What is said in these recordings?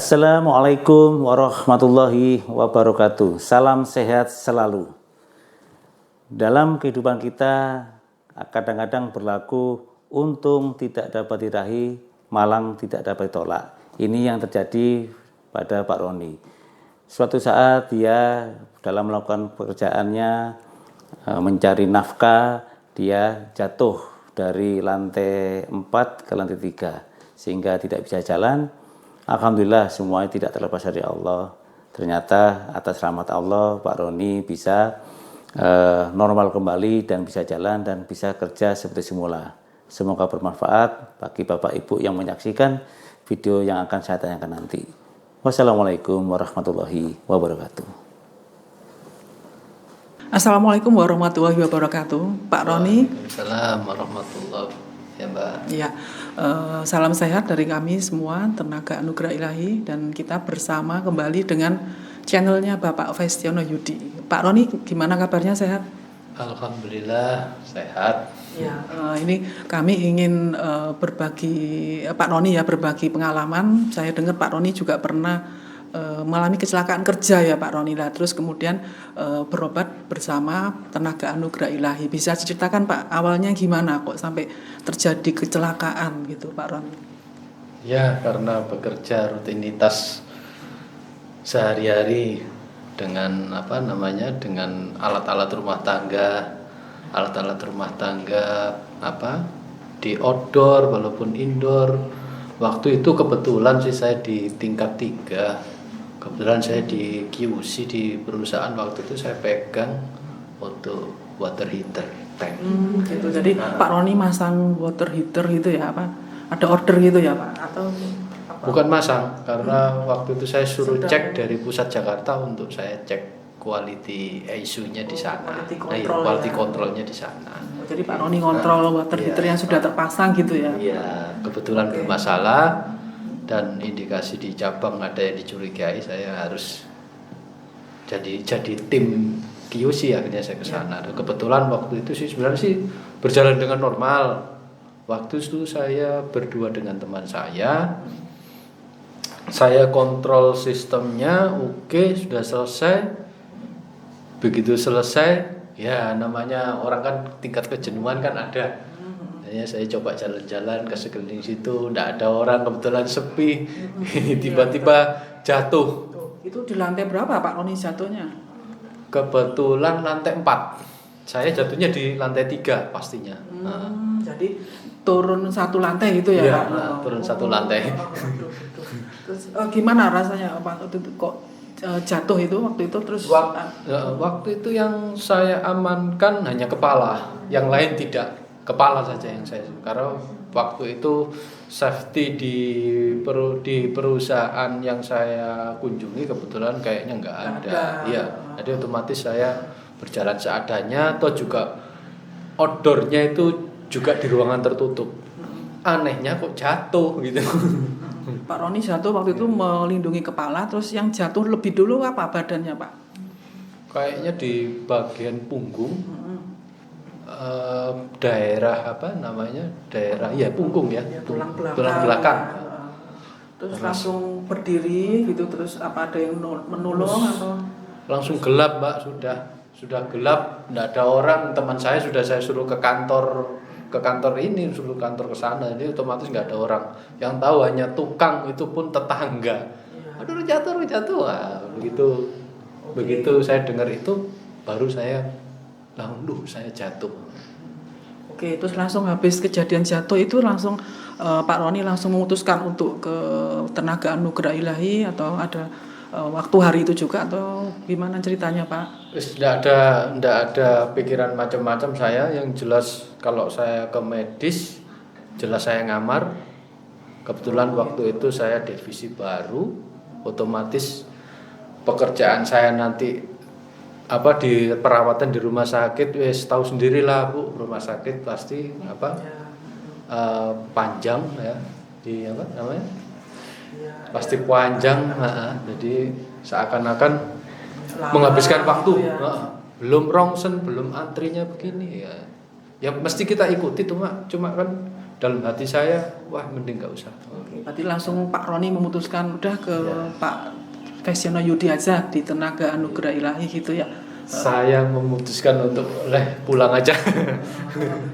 Assalamualaikum warahmatullahi wabarakatuh. Salam sehat selalu. Dalam kehidupan kita kadang-kadang berlaku untung tidak dapat diraih, malang tidak dapat ditolak. Ini yang terjadi pada Pak Roni. Suatu saat dia dalam melakukan pekerjaannya mencari nafkah, dia jatuh dari lantai 4 ke lantai 3 sehingga tidak bisa jalan. Alhamdulillah semuanya tidak terlepas dari Allah. Ternyata atas rahmat Allah Pak Roni bisa normal kembali dan bisa jalan dan bisa kerja seperti semula. Semoga bermanfaat bagi Bapak Ibu yang menyaksikan video yang akan saya tanyakan nanti. Wassalamualaikum warahmatullahi wabarakatuh. Assalamualaikum warahmatullahi wabarakatuh, Pak Roni. Assalamualaikum warahmatullahi wabarakatuh. Ya Mbak. Ya, salam sehat dari kami semua Tenaga Anugerah Ilahi, dan kita bersama kembali dengan channelnya Bapak Festiono Yudi. Pak Roni, gimana kabarnya, sehat? Alhamdulillah sehat. Ya, ini kami ingin berbagi Pak Roni ya, berbagi pengalaman. Saya dengar Pak Roni juga pernah mengalami kecelakaan kerja ya Pak Roni lah, terus kemudian berobat bersama Tenaga Anugerah Ilahi. Bisa diceritakan Pak, awalnya gimana kok sampai terjadi kecelakaan gitu Pak Roni? Ya, karena bekerja rutinitas sehari-hari dengan dengan alat-alat rumah tangga di outdoor walaupun indoor. Waktu itu kebetulan sih saya di tingkat 3. Kebetulan saya di QC di perusahaan, waktu itu saya pegang untuk water heater tank. Gitu. Jadi Pak Roni masang water heater gitu ya, apa? Ada order gitu ya Pak? Atau apa? Bukan masang, karena waktu itu saya suruh cek dari pusat Jakarta untuk saya cek quality issue-nya di sana. Quality control-nya di sana. Jadi Pak Roni kontrol water heater yang sudah terpasang gitu ya? Iya, kebetulan bermasalah dan indikasi di cabang ada yang dicurigai, saya harus jadi tim QC, akhirnya saya ke sana. Dan kebetulan waktu itu sih sebenarnya sih berjalan dengan normal. Waktu itu saya berdua dengan teman saya kontrol sistemnya, oke, sudah selesai. Begitu selesai, ya namanya orang kan tingkat kejenuhan kan ada. Ya, saya coba jalan-jalan ke sekeliling situ, tidak ada orang, kebetulan sepi. Tiba-tiba jatuh. Itu di lantai berapa Pak Roni jatuhnya? Kebetulan lantai 4. Saya jatuhnya di lantai 3 pastinya. Jadi turun satu lantai gitu ya, Ya, Pak? turun satu lantai. Terus gimana rasanya Pak kok jatuh itu waktu itu terus? Waktu itu yang saya amankan hanya kepala, yang lain tidak. Kepala saja yang saya, karena waktu itu safety di perusahaan yang saya kunjungi kebetulan kayaknya nggak ada. Iya, jadi otomatis saya berjalan seadanya, atau juga outdoornya itu juga di ruangan tertutup. Anehnya kok jatuh gitu. Pak Roni jatuh waktu itu melindungi kepala, terus yang jatuh lebih dulu apa badannya Pak? Kayaknya di bagian punggung. Daerah punggung ya, tulang belakang. Terus langsung berdiri gitu, terus apa ada yang menolong atau? Langsung gelap Mbak, sudah gelap, tidak ada orang. Teman saya sudah saya suruh ke kantor ini, suruh kantor ke sana, jadi otomatis nggak ada orang. Yang tahu hanya tukang, itu pun tetangga. Aduh jatuh. Wah, begitu saya dengar itu, baru saya jatuh. Oke, terus langsung habis kejadian jatuh itu langsung Pak Roni langsung memutuskan untuk ke Tenaga Anugerah Ilahi, atau ada waktu hari itu juga, atau gimana ceritanya Pak? Tidak ada pikiran macam-macam saya. Yang jelas kalau saya ke medis, jelas saya ngamar. Kebetulan waktu itu saya divisi baru, otomatis pekerjaan saya nanti di perawatan di rumah sakit, tahu sendirilah Bu, rumah sakit pasti panjang ya, pasti panjang. Jadi seakan-akan menghabiskan waktu ya. Belum rongsen, belum antrinya begini ya mesti kita ikuti tuh Mak. Cuma kan dalam hati saya, wah mending nggak usah. Oke, berarti langsung Pak Roni memutuskan udah ke Pak Fesyono Yudi aja di Tenaga Anugerah Ilahi gitu ya. Saya memutuskan untuk pulang aja.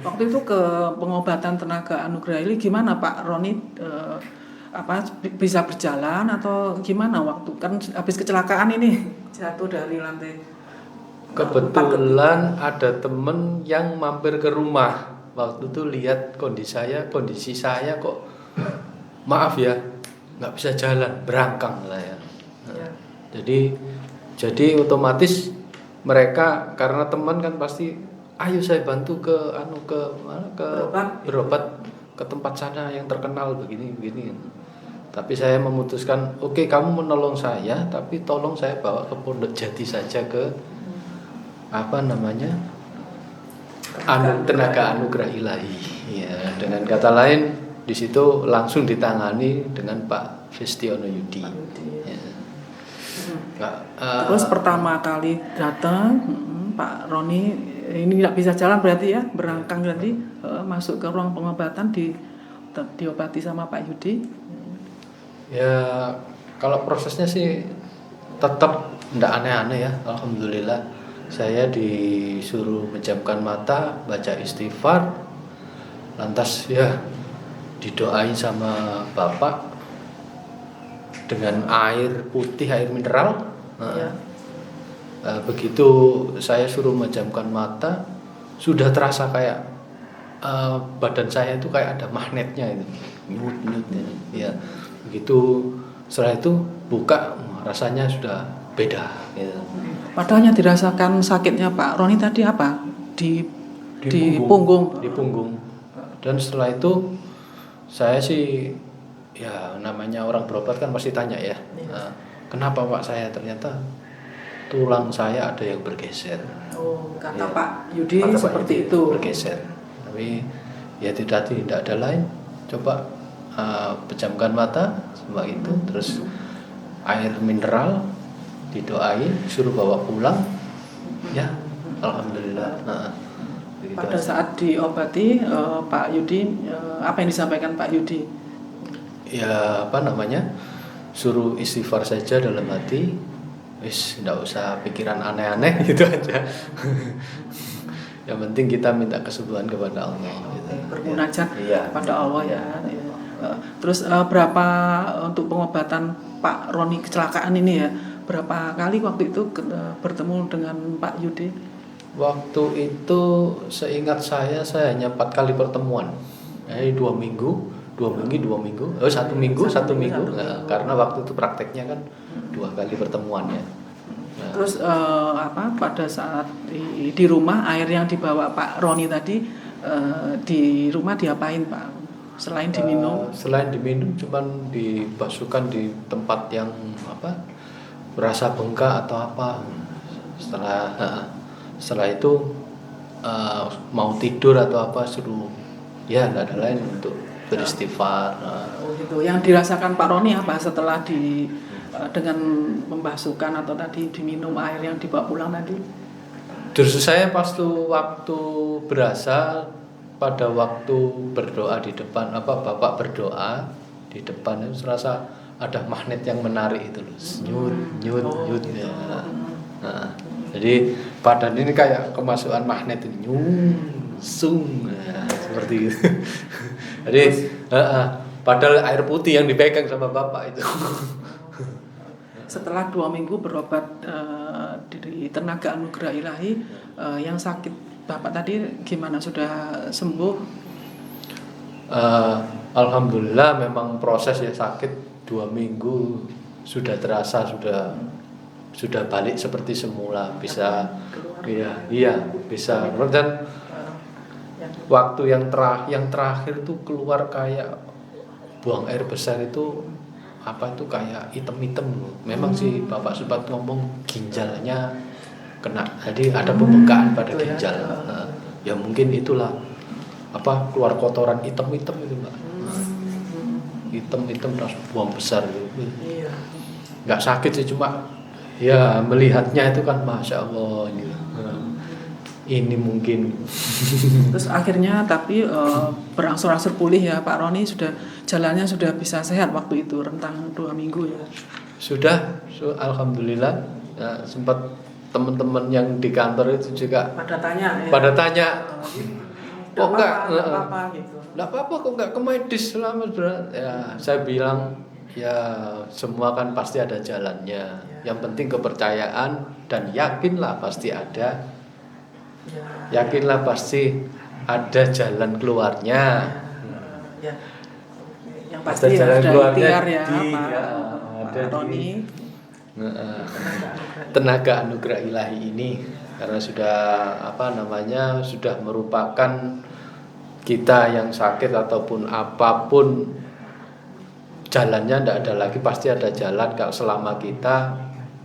Waktu itu ke pengobatan Tenaga Anugerah Ilahi gimana Pak Roni, bisa berjalan atau gimana waktu kan habis kecelakaan ini jatuh dari lantai. Kebetulan ada temen yang mampir ke rumah. Waktu itu lihat kondisi saya kok maaf ya, nggak bisa jalan, berangkang lah ya. Ya. Jadi otomatis mereka karena teman kan pasti, ayo saya bantu ke berobat ke tempat sana yang terkenal begini. Tapi saya memutuskan, oke, kamu menolong saya, tapi tolong saya bawa ke Pondok Jati saja ke Tenaga Anugerah Ilahi. Ya, dengan kata lain di situ langsung ditangani dengan Pak Festiono Yudi. Ya. Terus pertama kali datang Pak Roni ini nggak bisa jalan berarti ya, berangkang berarti masuk ke ruang pengobatan diobati sama Pak Yudi. Ya kalau prosesnya sih tetap tidak aneh-aneh ya, alhamdulillah. Saya disuruh menjamkan mata, baca istighfar, lantas ya didoain sama Bapak dengan air putih, air mineral. Ya. Begitu saya suruh menjamkan mata, sudah terasa kayak badan saya itu kayak ada magnetnya itu, nyut ya. Begitu setelah itu buka, rasanya sudah beda gitu. Padahal yang dirasakan sakitnya Pak Roni tadi apa? Di punggung. Di punggung. Dan setelah itu saya sih ya namanya orang berobat kan pasti tanya ya. Kenapa Pak, saya ternyata tulang saya ada yang bergeser. Oh, kata ya. Pak Yudi seperti itu. Bergeser. Tapi ya tidak ada lain. Coba pejamkan mata semua itu, terus air mineral didoain, suruh bawa pulang, ya alhamdulillah. Pada saat diobati Pak Yudi, apa yang disampaikan Pak Yudi? Ya suruh istighfar saja dalam hati, tidak usah pikiran aneh-aneh gitu aja. Yang penting kita minta kesembuhan kepada Allah. Gitu. Bermunajat kepada Allah ya. Terus berapa untuk pengobatan Pak Roni kecelakaan ini ya? Berapa kali waktu itu bertemu dengan Pak Yudi? Waktu itu seingat saya hanya 4 kali pertemuan. 2 minggu. 1 minggu. Nah, karena waktu itu prakteknya kan 2 kali pertemuan ya. Nah. Terus pada saat di rumah air yang dibawa Pak Roni tadi di rumah diapain Pak? Selain diminum? Selain diminum, cuman dibasuhkan di tempat yang berasa bengkak atau apa. Setelah itu mau tidur atau apa suruh ya nggak ada lain untuk beristighfar. Oh gitu. Yang dirasakan Pak Roni apa setelah dengan membasuhkan atau tadi diminum air yang dibawa pulang tadi? Justru saya waktu berasa pada waktu berdoa di depan Bapak berdoa di depan itu serasa ada magnet yang menarik itu loh, nyut ya. Nah, jadi badan ini kayak kemasukan magnet ini, sung, seperti itu. Jadi padahal air putih yang dipegang sama Bapak itu. Setelah 2 minggu berobat di Tenaga Anugerah Ilahi, yang sakit Bapak tadi gimana, sudah sembuh? Alhamdulillah, memang proses ya sakit 2 minggu sudah terasa, sudah balik seperti semula, bisa bisa. Dan waktu yang terakhir tuh keluar kayak buang air besar itu kayak hitam-hitam. Memang sih Bapak sempat ngomong ginjalnya kena, jadi ada pembengkakan pada ginjal. Ya mungkin itulah keluar kotoran hitam-hitam itu Mbak. Hitam terus buang besar gitu. Iya. Nggak sakit sih, cuma ya melihatnya itu kan masya Allah gitu. ini mungkin. Terus akhirnya tapi berangsur-angsur pulih ya Pak Roni, jalannya sudah bisa sehat waktu itu rentang 2 minggu ya. Sudah, alhamdulillah. Ya, sempat teman-teman yang di kantor itu juga Pada tanya ya. pada tanya, kok enggak apa-apa gitu. enggak apa-apa kok enggak ke medis selama berat. Ya, saya bilang ya semua kan pasti ada jalannya. Yang penting kepercayaan dan yakinlah pasti ada. Yakinlah pasti ada jalan keluarnya. Ya. Yang Ada pasti ya jalan sudah keluarnya ikhtiar ya di- Pak, ya, Pak ada di- Roni. Tenaga anugerah ilahi ini, karena sudah sudah merupakan kita yang sakit ataupun apapun jalannya, tidak ada lagi, pasti ada jalan kalau selama kita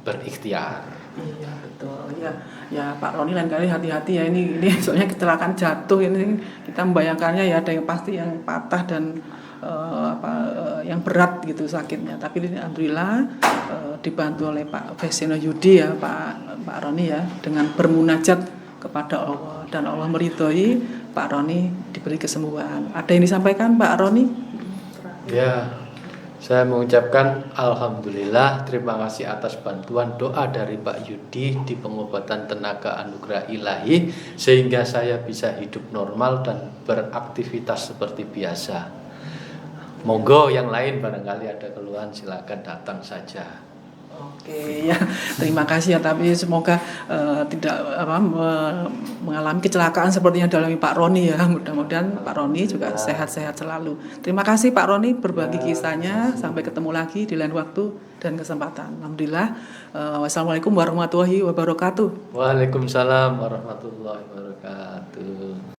berikhtiar. Iya betul ya Pak Roni, lain kali hati-hati ya, ini soalnya kecelakaan jatuh ini kita membayangkannya ya ada yang pasti yang patah dan yang berat gitu sakitnya, tapi ini alhamdulillah dibantu oleh Pak Vesino Yudi ya Pak Roni ya, dengan bermunajat kepada Allah dan Allah meridhoi Pak Roni diberi kesembuhan. Ada yang disampaikan Pak Roni? Ya, saya mengucapkan alhamdulillah, terima kasih atas bantuan doa dari Pak Yudi di pengobatan tenaga anugerah ilahi sehingga saya bisa hidup normal dan beraktivitas seperti biasa. Monggo yang lain barangkali ada keluhan silakan datang saja. Oke ya, terima kasih ya, tapi semoga tidak mengalami kecelakaan seperti yang dialami Pak Roni ya. Mudah-mudahan Pak Roni juga sehat-sehat selalu. Terima kasih Pak Roni berbagi kisahnya. Sampai ketemu lagi di lain waktu dan kesempatan. Alhamdulillah. Wassalamualaikum warahmatullahi wabarakatuh. Waalaikumsalam warahmatullahi wabarakatuh.